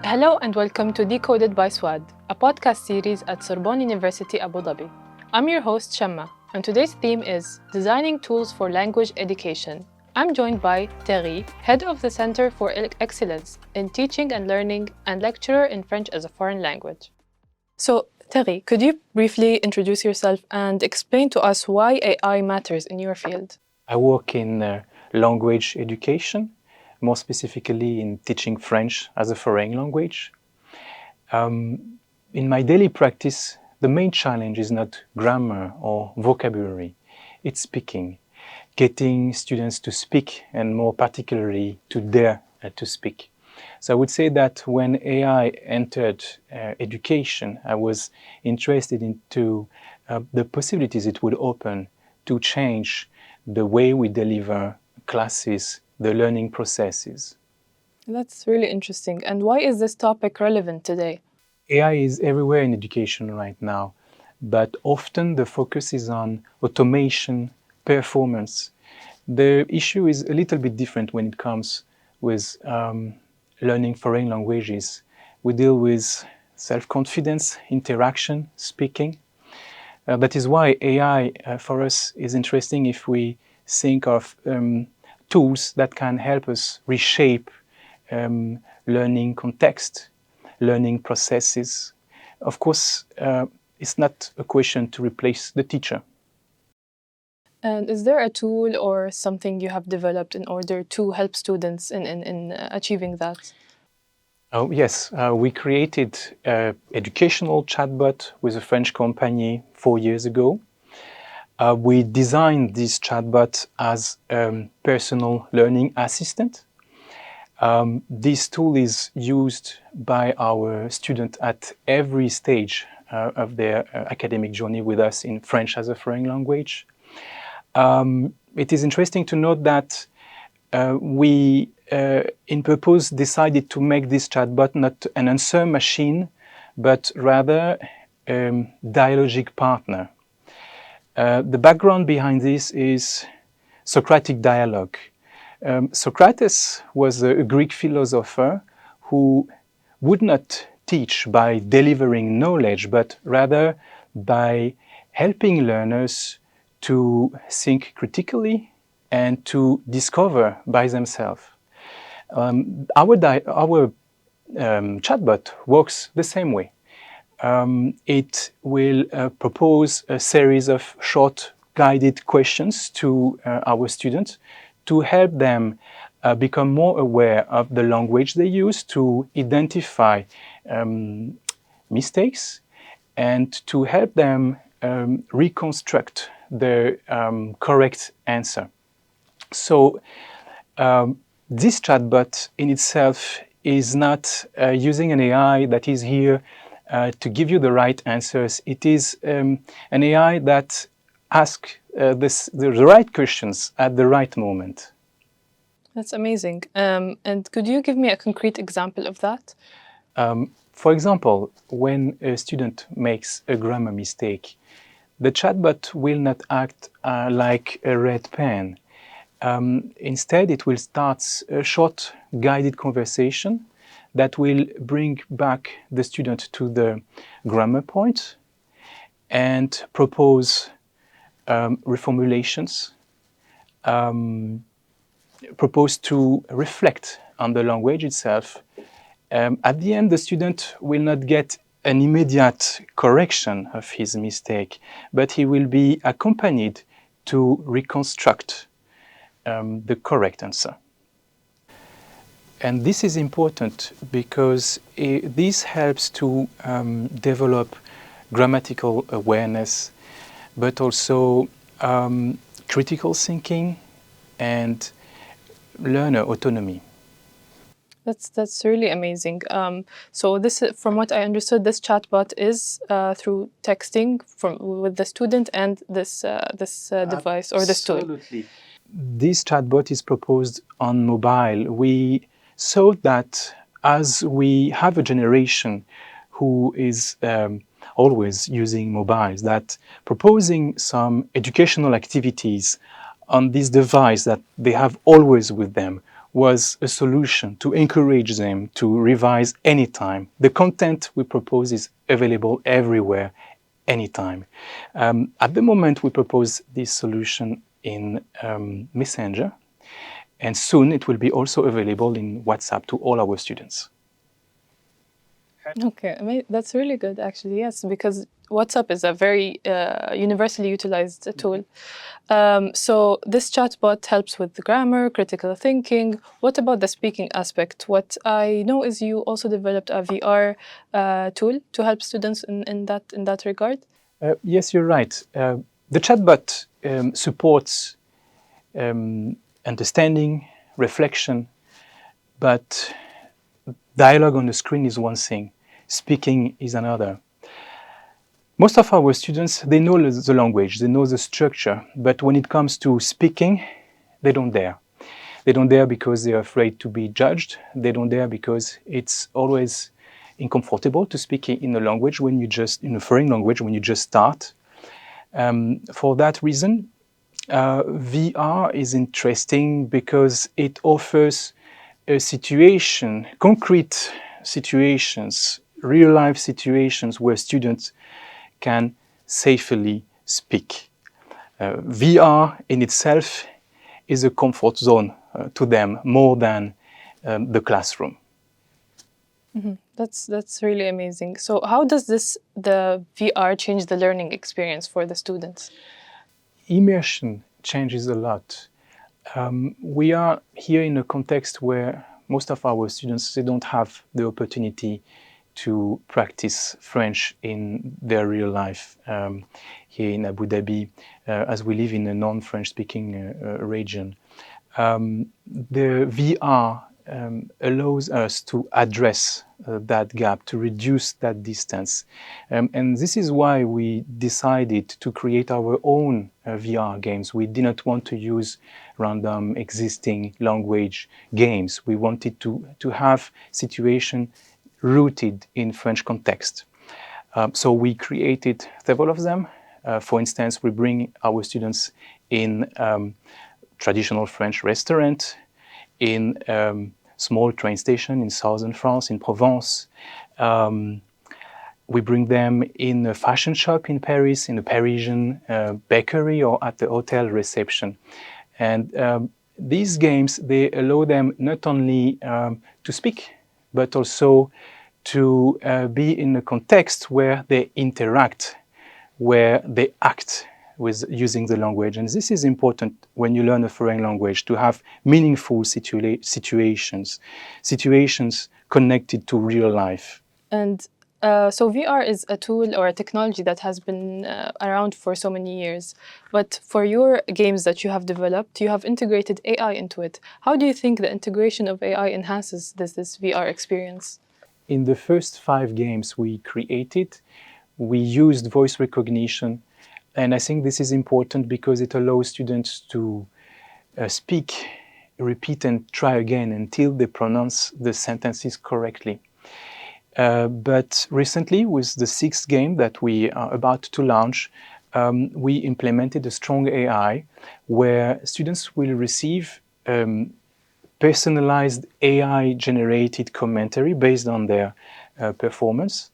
Hello and welcome to Decoded by SUAD, a podcast series at Sorbonne University Abu Dhabi. I'm your host Shamma, and today's theme is Designing Tools for Language Education. I'm joined by Thery, head of the Center for Excellence in Teaching and Learning and lecturer in French as a foreign language. So, Thery, could you briefly introduce yourself and explain to us why AI matters in your field? I work in language education, more specifically in teaching French as a foreign language. In my daily practice, the main challenge is not grammar or vocabulary, it's speaking, getting students to speak and more particularly to dare to speak. So I would say that when AI entered education, I was interested into the possibilities it would open to change the way we deliver classes, the learning processes. That's really interesting. And why is this topic relevant today? AI is everywhere in education right now, but often the focus is on automation, performance. The issue is a little bit different when it comes with learning foreign languages. We deal with self-confidence, interaction, speaking. That is why AI for us is interesting if we think of tools that can help us reshape learning context, learning processes. Of course, it's not a question to replace the teacher. And is there a tool or something you have developed in order to help students in achieving that? Oh, yes, we created an educational chatbot with a French company 4 years ago. We designed this chatbot as a personal learning assistant. This tool is used by our students at every stage of their academic journey with us in French as a foreign language. It is interesting to note that we, in purpose, decided to make this chatbot not an answer machine, but rather a dialogic partner. The background behind this is Socratic dialogue. Socrates was a Greek philosopher who would not teach by delivering knowledge, but rather by helping learners to think critically and to discover by themselves. Our chatbot works the same way. It will propose a series of short guided questions to our students to help them become more aware of the language they use, to identify mistakes, and to help them reconstruct the correct answer. So this chatbot in itself is not using an AI that is here to give you the right answers. It is an AI that asks the right questions at the right moment. That's amazing. And could you give me a concrete example of that? For example, when a student makes a grammar mistake, the chatbot will not act like a red pen. Instead, it will start a short guided conversation that will bring back the student to the grammar point and propose reformulations, propose to reflect on the language itself. At the end, the student will not get an immediate correction of his mistake, but he will be accompanied to reconstruct the correct answer. And this is important because this helps to develop grammatical awareness, but also critical thinking and learner autonomy. That's really amazing. So this, from what I understood, this chatbot is through texting with the student and this device or this tool. Absolutely. This chatbot is proposed on mobile. We saw that as we have a generation who is always using mobiles, that proposing some educational activities on this device that they have always with them was a solution to encourage them to revise anytime. The content we propose is available everywhere, anytime. At the moment, we propose this solution in Messenger, and soon it will be also available in WhatsApp to all our students. Okay, that's really good, actually, yes, because WhatsApp is a very universally utilized tool. So this chatbot helps with the grammar, critical thinking. What about the speaking aspect? What I know is you also developed a VR tool to help students in that regard. Yes, you're right. The chatbot supports understanding, reflection, but dialogue on the screen is one thing, speaking is another. Most of our students, they know the language, they know the structure, but when it comes to speaking, they don't dare. They don't dare because they're afraid to be judged. They don't dare because it's always uncomfortable to speak in a language when you just, in a foreign language, when you just start. For that reason, VR is interesting because it offers a situation, concrete situations, real life situations where students can safely speak. VR in itself is a comfort zone to them more than the classroom. That's really amazing. So how does the VR change the learning experience for the students? Immersion changes a lot. We are here in a context where most of our students, they don't have the opportunity to practice French in their real life here in Abu Dhabi, as we live in a non-French speaking region. The VR allows us to address that gap, to reduce that distance. And this is why we decided to create our own VR games. We did not want to use random existing language games. We wanted to have situation rooted in French context. So we created several of them. For instance, we bring our students in traditional French restaurant, in small train station in southern France, in Provence. We bring them in a fashion shop in Paris, in a Parisian bakery, or at the hotel reception. And these games, they allow them not only to speak, but also to be in a context where they interact, where they act with using the language. And this is important when you learn a foreign language, to have meaningful situations connected to real life. And so VR is a tool or a technology that has been around for so many years. But for your games that you have developed, you have integrated AI into it. How do you think the integration of AI enhances this VR experience? In the first 5 games we created, we used voice recognition. And I think this is important because it allows students to speak, repeat, and try again until they pronounce the sentences correctly. But recently, with the 6th game that we are about to launch, we implemented a strong AI where students will receive personalized AI-generated commentary based on their performance.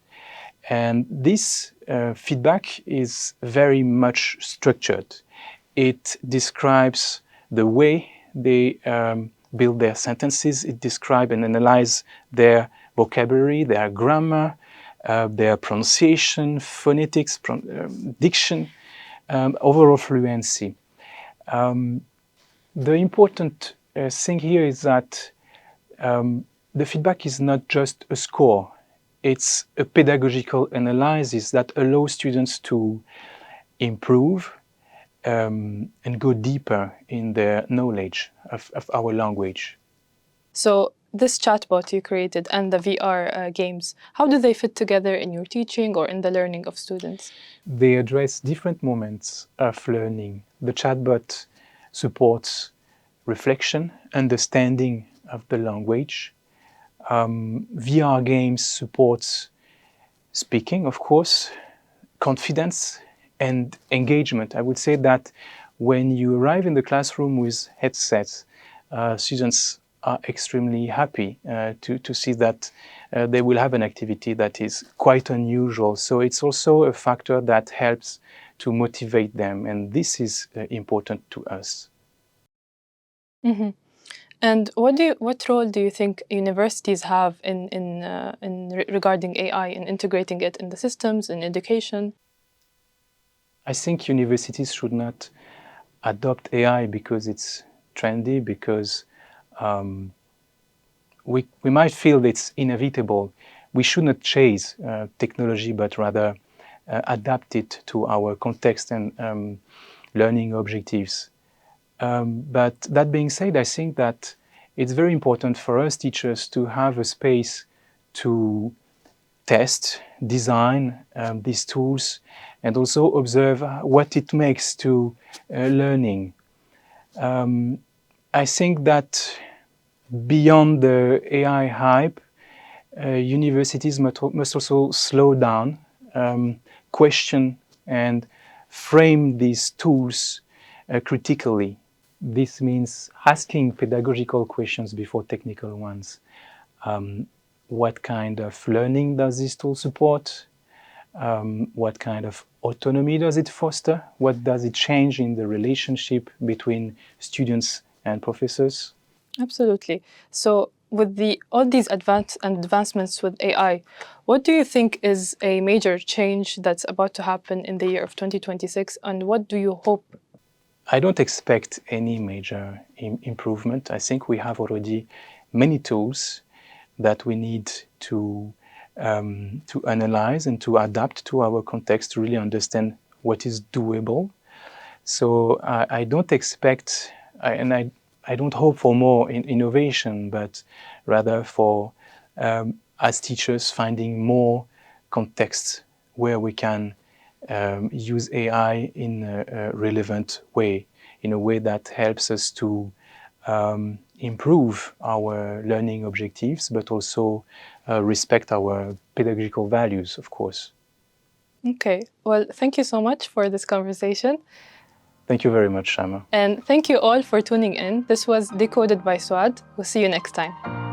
And this feedback is very much structured. It describes the way they build their sentences. It describes and analyzes their vocabulary, their grammar, their pronunciation, phonetics, diction, overall fluency. The important thing here is that the feedback is not just a score. It's a pedagogical analysis that allows students to improve and go deeper in their knowledge of our language. So this chatbot you created and the VR games, how do they fit together in your teaching or in the learning of students? They address different moments of learning. The chatbot supports reflection, understanding of the language. VR games supports speaking, of course, confidence and engagement. I would say that when you arrive in the classroom with headsets, students are extremely happy to see that they will have an activity that is quite unusual. So it's also a factor that helps to motivate them, and this is important to us. Mm-hmm. And what role do you think universities have regarding AI and integrating it in the systems in education? I think universities should not adopt AI because it's trendy, because we might feel it's inevitable. We should not chase technology, but rather adapt it to our context and learning objectives. But that being said, I think that it's very important for us teachers to have a space to test, design these tools, and also observe what it makes to learning. I think that beyond the AI hype, universities must also slow down, question, and frame these tools critically. This means asking pedagogical questions before technical ones. What kind of learning does this tool support? What kind of autonomy does it foster? What does it change in the relationship between students and professors? Absolutely. So, with all these advancements with AI, what do you think is a major change that's about to happen in the year of 2026, and what do you hope? I don't expect any major improvement. I think we have already many tools that we need to analyze and to adapt to our context to really understand what is doable. So I don't expect, I don't hope for more innovation, but rather for, as teachers, finding more contexts where we can use AI in a relevant way, in a way that helps us to improve our learning objectives, but also respect our pedagogical values, of course. Okay, well, thank you so much for this conversation. Thank you very much, Shama. And thank you all for tuning in. This was Decoded by SUAD. We'll see you next time.